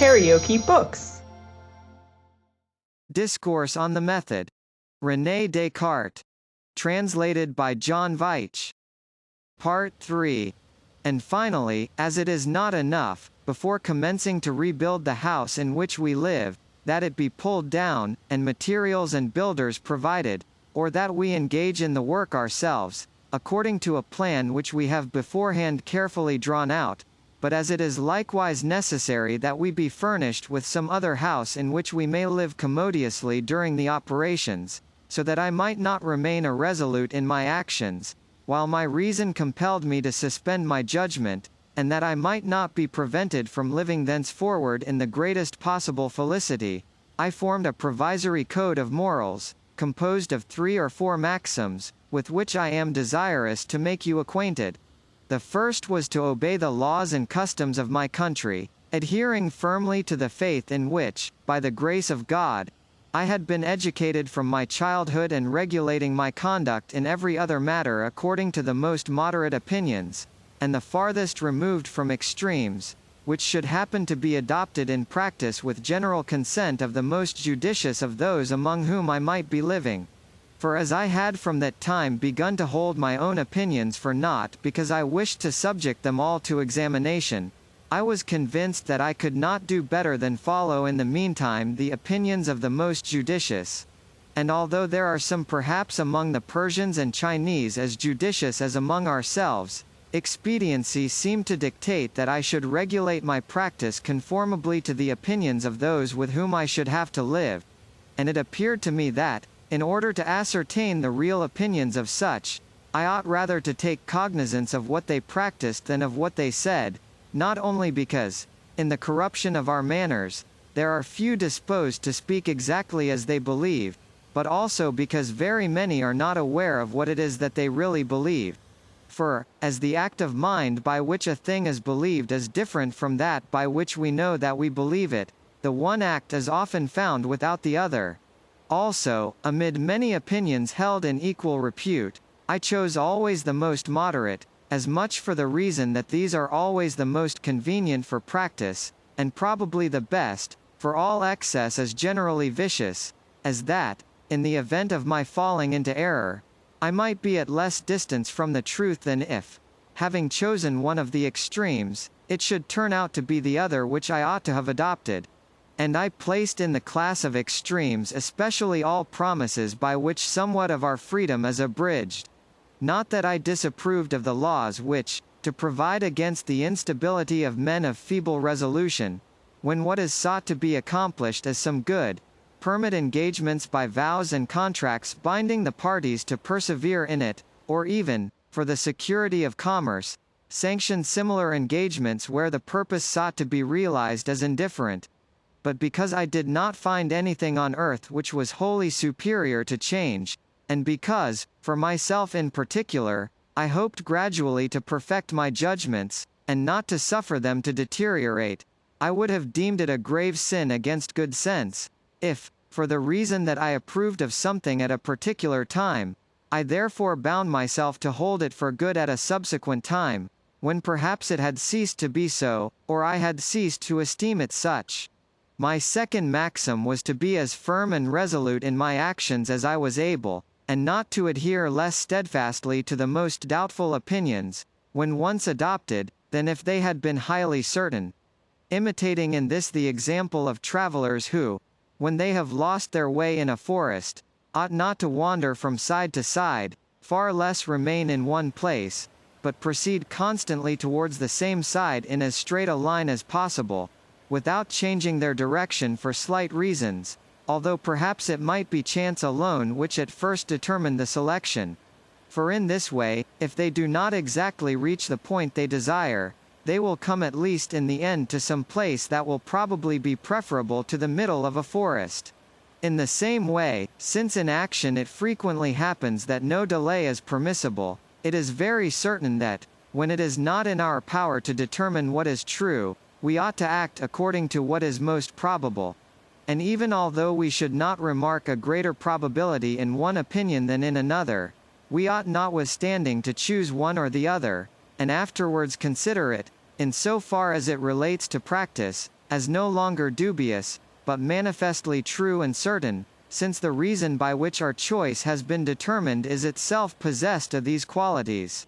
KaraokeBooks. Discourse on the Method. René Descartes. Translated by John Veitch. Part 3. And finally, as it is not enough, before commencing to rebuild the house in which we live, that it be pulled down, and materials and builders provided, or that we engage in the work ourselves, according to a plan which we have beforehand carefully drawn out, but as it is likewise necessary that we be furnished with some other house in which we may live commodiously during the operations, so that I might not remain irresolute in my actions, while my reason compelled me to suspend my judgment, and that I might not be prevented from living thenceforward in the greatest possible felicity, I formed a provisory code of morals, composed of 3 or 4 maxims, with which I am desirous to make you acquainted. The first was to obey the laws and customs of my country, adhering firmly to the faith in which, by the grace of God, I had been educated from my childhood, and regulating my conduct in every other matter according to the most moderate opinions, and the farthest removed from extremes, which should happen to be adopted in practice with general consent of the most judicious of those among whom I might be living. For as I had from that time begun to hold my own opinions for naught because I wished to subject them all to examination, I was convinced that I could not do better than follow in the meantime the opinions of the most judicious. And although there are some perhaps among the Persians and Chinese as judicious as among ourselves, expediency seemed to dictate that I should regulate my practice conformably to the opinions of those with whom I should have to live, and it appeared to me that, in order to ascertain the real opinions of such, I ought rather to take cognizance of what they practiced than of what they said, not only because, in the corruption of our manners, there are few disposed to speak exactly as they believe, but also because very many are not aware of what it is that they really believe. For, as the act of mind by which a thing is believed is different from that by which we know that we believe it, the one act is often found without the other. Also, amid many opinions held in equal repute, I chose always the most moderate, as much for the reason that these are always the most convenient for practice, and probably the best, for all excess is generally vicious, as that, in the event of my falling into error, I might be at less distance from the truth than if, having chosen one of the extremes, it should turn out to be the other which I ought to have adopted. And I placed in the class of extremes especially all promises by which somewhat of our freedom is abridged. Not that I disapproved of the laws which, to provide against the instability of men of feeble resolution, when what is sought to be accomplished is some good, permit engagements by vows and contracts binding the parties to persevere in it, or even, for the security of commerce, sanction similar engagements where the purpose sought to be realized as indifferent. But because I did not find anything on earth which was wholly superior to change, and because, for myself in particular, I hoped gradually to perfect my judgments, and not to suffer them to deteriorate, I would have deemed it a grave sin against good sense, if, for the reason that I approved of something at a particular time, I therefore bound myself to hold it for good at a subsequent time, when perhaps it had ceased to be so, or I had ceased to esteem it such. My second maxim was to be as firm and resolute in my actions as I was able, and not to adhere less steadfastly to the most doubtful opinions, when once adopted, than if they had been highly certain. Imitating in this the example of travelers who, when they have lost their way in a forest, ought not to wander from side to side, far less remain in one place, but proceed constantly towards the same side in as straight a line as possible, without changing their direction for slight reasons, although perhaps it might be chance alone which at first determined the selection. For in this way, if they do not exactly reach the point they desire, they will come at least in the end to some place that will probably be preferable to the middle of a forest. In the same way, since in action it frequently happens that no delay is permissible, it is very certain that, when it is not in our power to determine what is true, we ought to act according to what is most probable. And even although we should not remark a greater probability in one opinion than in another, we ought notwithstanding to choose one or the other, and afterwards consider it, in so far as it relates to practice, as no longer dubious, but manifestly true and certain, since the reason by which our choice has been determined is itself possessed of these qualities.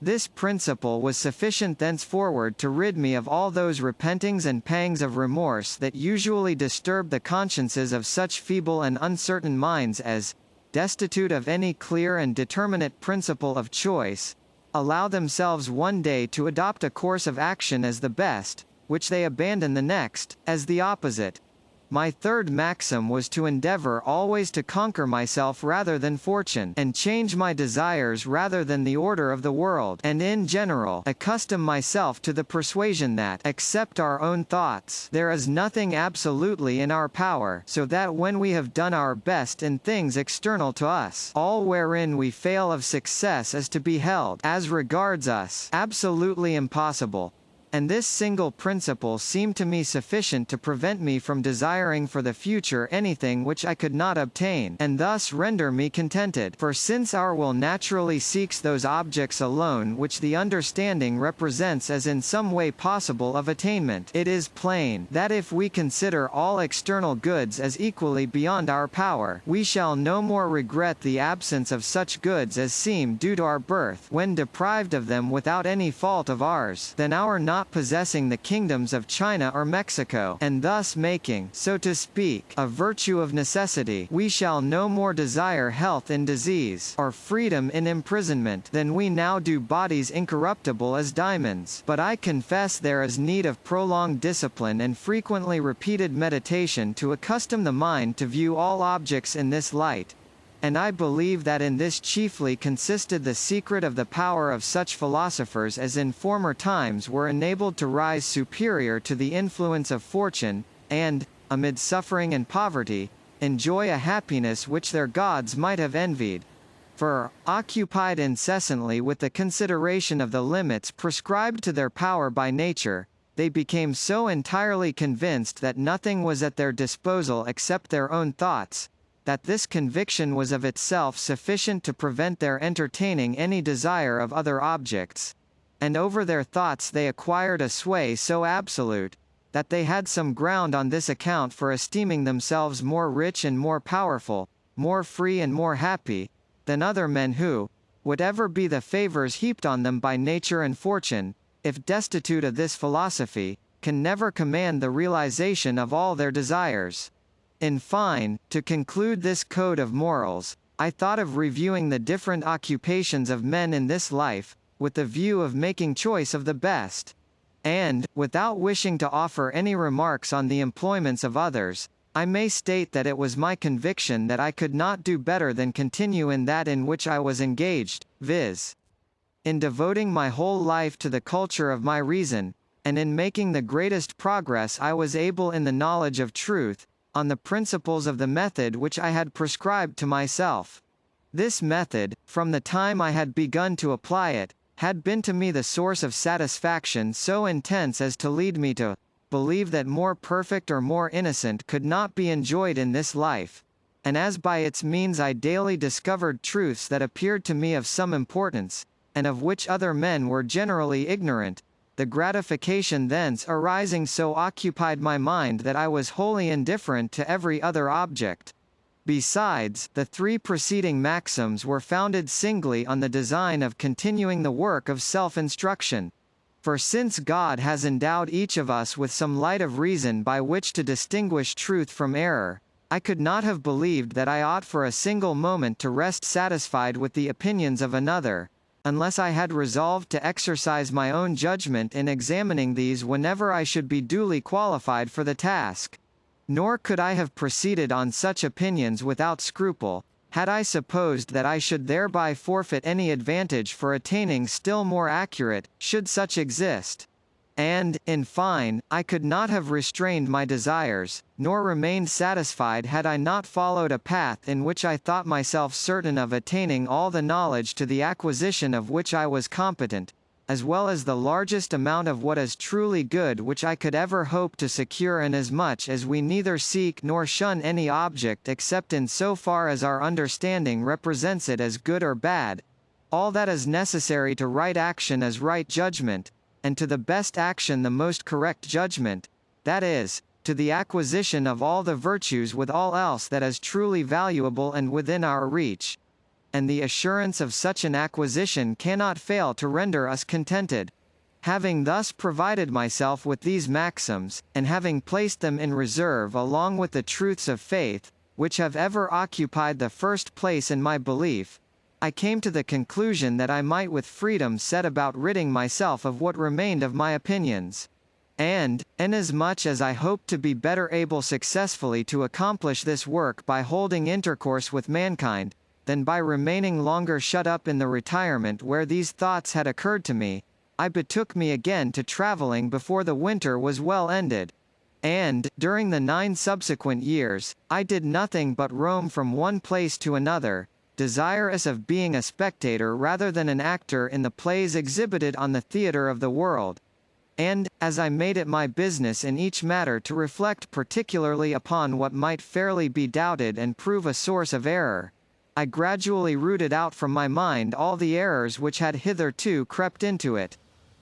This principle was sufficient thenceforward to rid me of all those repentings and pangs of remorse that usually disturb the consciences of such feeble and uncertain minds as, destitute of any clear and determinate principle of choice, allow themselves one day to adopt a course of action as the best, which they abandon the next, as the opposite. My third maxim was to endeavor always to conquer myself rather than fortune, and change my desires rather than the order of the world, and in general, accustom myself to the persuasion that, except our own thoughts, there is nothing absolutely in our power, so that when we have done our best in things external to us, all wherein we fail of success is to be held, as regards us, absolutely impossible. And this single principle seemed to me sufficient to prevent me from desiring for the future anything which I could not obtain, and thus render me contented. For since our will naturally seeks those objects alone which the understanding represents as in some way possible of attainment, it is plain that if we consider all external goods as equally beyond our power, we shall no more regret the absence of such goods as seem due to our birth, when deprived of them without any fault of ours, than our not possessing the kingdoms of China or Mexico, and thus making, so to speak, a virtue of necessity. We shall no more desire health in disease, or freedom in imprisonment, than we now do bodies incorruptible as diamonds. But I confess there is need of prolonged discipline and frequently repeated meditation to accustom the mind to view all objects in this light. And I believe that in this chiefly consisted the secret of the power of such philosophers as in former times were enabled to rise superior to the influence of fortune, and, amid suffering and poverty, enjoy a happiness which their gods might have envied. For, occupied incessantly with the consideration of the limits prescribed to their power by nature, they became so entirely convinced that nothing was at their disposal except their own thoughts, that this conviction was of itself sufficient to prevent their entertaining any desire of other objects. And over their thoughts they acquired a sway so absolute, that they had some ground on this account for esteeming themselves more rich and more powerful, more free and more happy, than other men who, whatever be the favors heaped on them by nature and fortune, if destitute of this philosophy, can never command the realization of all their desires. In fine, to conclude this code of morals, I thought of reviewing the different occupations of men in this life, with the view of making choice of the best. And, without wishing to offer any remarks on the employments of others, I may state that it was my conviction that I could not do better than continue in that in which I was engaged, viz. in devoting my whole life to the culture of my reason, and in making the greatest progress I was able in the knowledge of truth, on the principles of the method which I had prescribed to myself. This method, from the time I had begun to apply it, had been to me the source of satisfaction so intense as to lead me to believe that more perfect or more innocent could not be enjoyed in this life, and as by its means I daily discovered truths that appeared to me of some importance, and of which other men were generally ignorant, the gratification thence arising so occupied my mind that I was wholly indifferent to every other object. Besides, the three preceding maxims were founded singly on the design of continuing the work of self-instruction. For since God has endowed each of us with some light of reason by which to distinguish truth from error, I could not have believed that I ought for a single moment to rest satisfied with the opinions of another, unless I had resolved to exercise my own judgment in examining these whenever I should be duly qualified for the task. Nor could I have proceeded on such opinions without scruple, had I supposed that I should thereby forfeit any advantage for attaining still more accurate, should such exist. And, in fine, I could not have restrained my desires, nor remained satisfied had I not followed a path in which I thought myself certain of attaining all the knowledge to the acquisition of which I was competent, as well as the largest amount of what is truly good which I could ever hope to secure, inasmuch as we neither seek nor shun any object except in so far as our understanding represents it as good or bad. All that is necessary to right action is right judgment, and to the best action the most correct judgment, that is, to the acquisition of all the virtues with all else that is truly valuable and within our reach. And the assurance of such an acquisition cannot fail to render us contented. Having thus provided myself with these maxims, and having placed them in reserve along with the truths of faith, which have ever occupied the first place in my belief, I came to the conclusion that I might with freedom set about ridding myself of what remained of my opinions. And, inasmuch as I hoped to be better able successfully to accomplish this work by holding intercourse with mankind, than by remaining longer shut up in the retirement where these thoughts had occurred to me, I betook me again to travelling before the winter was well ended. And, during the 9 subsequent years, I did nothing but roam from one place to another, desirous of being a spectator rather than an actor in the plays exhibited on the theatre of the world. And, as I made it my business in each matter to reflect particularly upon what might fairly be doubted and prove a source of error, I gradually rooted out from my mind all the errors which had hitherto crept into it.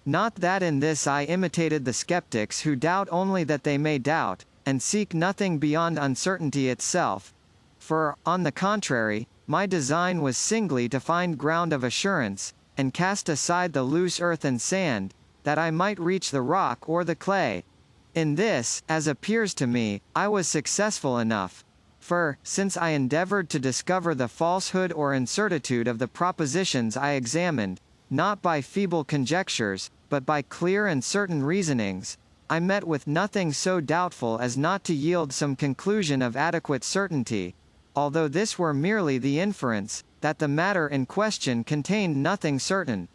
Not that in this I imitated the skeptics who doubt only that they may doubt, and seek nothing beyond uncertainty itself. For, on the contrary, my design was singly to find ground of assurance, and cast aside the loose earth and sand, that I might reach the rock or the clay. In this, as appears to me, I was successful enough. For, since I endeavored to discover the falsehood or incertitude of the propositions I examined, not by feeble conjectures, but by clear and certain reasonings, I met with nothing so doubtful as not to yield some conclusion of adequate certainty, although this were merely the inference, that the matter in question contained nothing certain.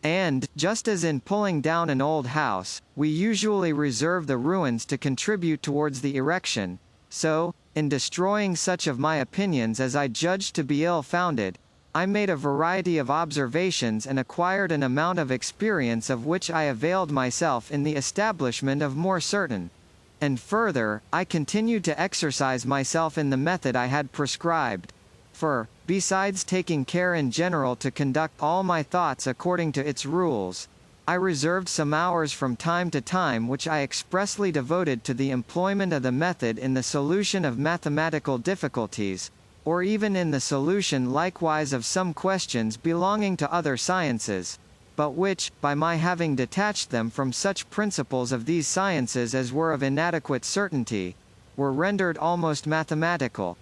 And, just as in pulling down an old house, we usually reserve the ruins to contribute towards the erection, so, in destroying such of my opinions as I judged to be ill-founded, I made a variety of observations and acquired an amount of experience of which I availed myself in the establishment of more certain. And further, I continued to exercise myself in the method I had prescribed. For, besides taking care in general to conduct all my thoughts according to its rules, I reserved some hours from time to time which I expressly devoted to the employment of the method in the solution of mathematical difficulties, or even in the solution likewise of some questions belonging to other sciences, but which, by my having detached them from such principles of these sciences as were of inadequate certainty, were rendered almost mathematical.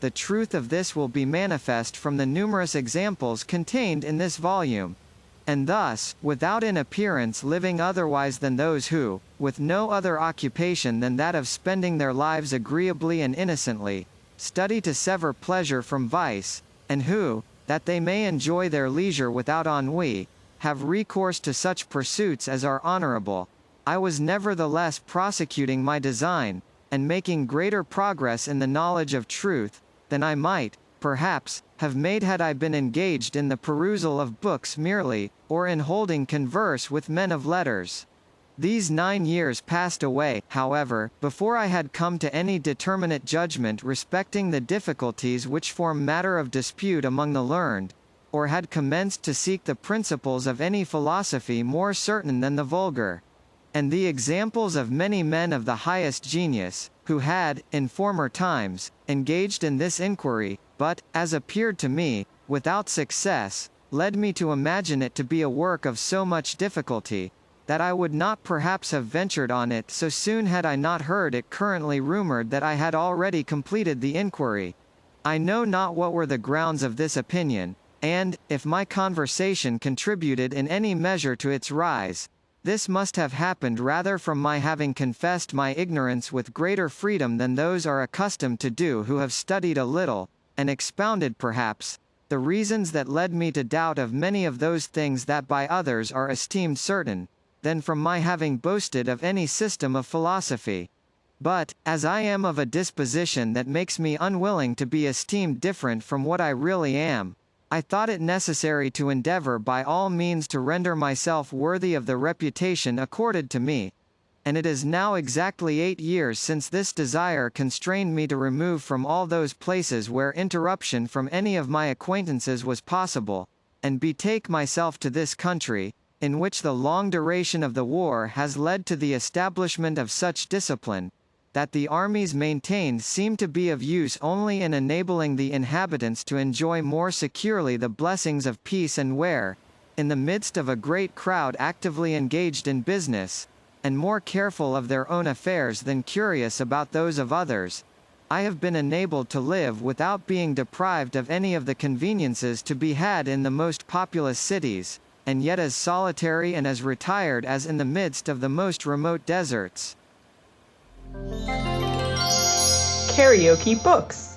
The truth of this will be manifest from the numerous examples contained in this volume. And thus, without in appearance living otherwise than those who, with no other occupation than that of spending their lives agreeably and innocently, study to sever pleasure from vice, and who, that they may enjoy their leisure without ennui, have recourse to such pursuits as are honorable, I was nevertheless prosecuting my design, and making greater progress in the knowledge of truth, than I might, perhaps, have made had I been engaged in the perusal of books merely, or in holding converse with men of letters. These 9 years passed away, however, before I had come to any determinate judgment respecting the difficulties which form matter of dispute among the learned, or had commenced to seek the principles of any philosophy more certain than the vulgar. And the examples of many men of the highest genius, who had, in former times, engaged in this inquiry, but, as appeared to me, without success, led me to imagine it to be a work of so much difficulty, that I would not perhaps have ventured on it so soon had I not heard it currently rumored that I had already completed the inquiry. I know not what were the grounds of this opinion, and, if my conversation contributed in any measure to its rise, this must have happened rather from my having confessed my ignorance with greater freedom than those are accustomed to do who have studied a little, and expounded perhaps, the reasons that led me to doubt of many of those things that by others are esteemed certain, than from my having boasted of any system of philosophy. But, as I am of a disposition that makes me unwilling to be esteemed different from what I really am, I thought it necessary to endeavor by all means to render myself worthy of the reputation accorded to me, and it is now exactly 8 years since this desire constrained me to remove from all those places where interruption from any of my acquaintances was possible, and betake myself to this country, in which the long duration of the war has led to the establishment of such discipline, that the armies maintained seem to be of use only in enabling the inhabitants to enjoy more securely the blessings of peace, and where, in the midst of a great crowd actively engaged in business, and more careful of their own affairs than curious about those of others, I have been enabled to live without being deprived of any of the conveniences to be had in the most populous cities, and yet as solitary and as retired as in the midst of the most remote deserts. KaraokeBooks.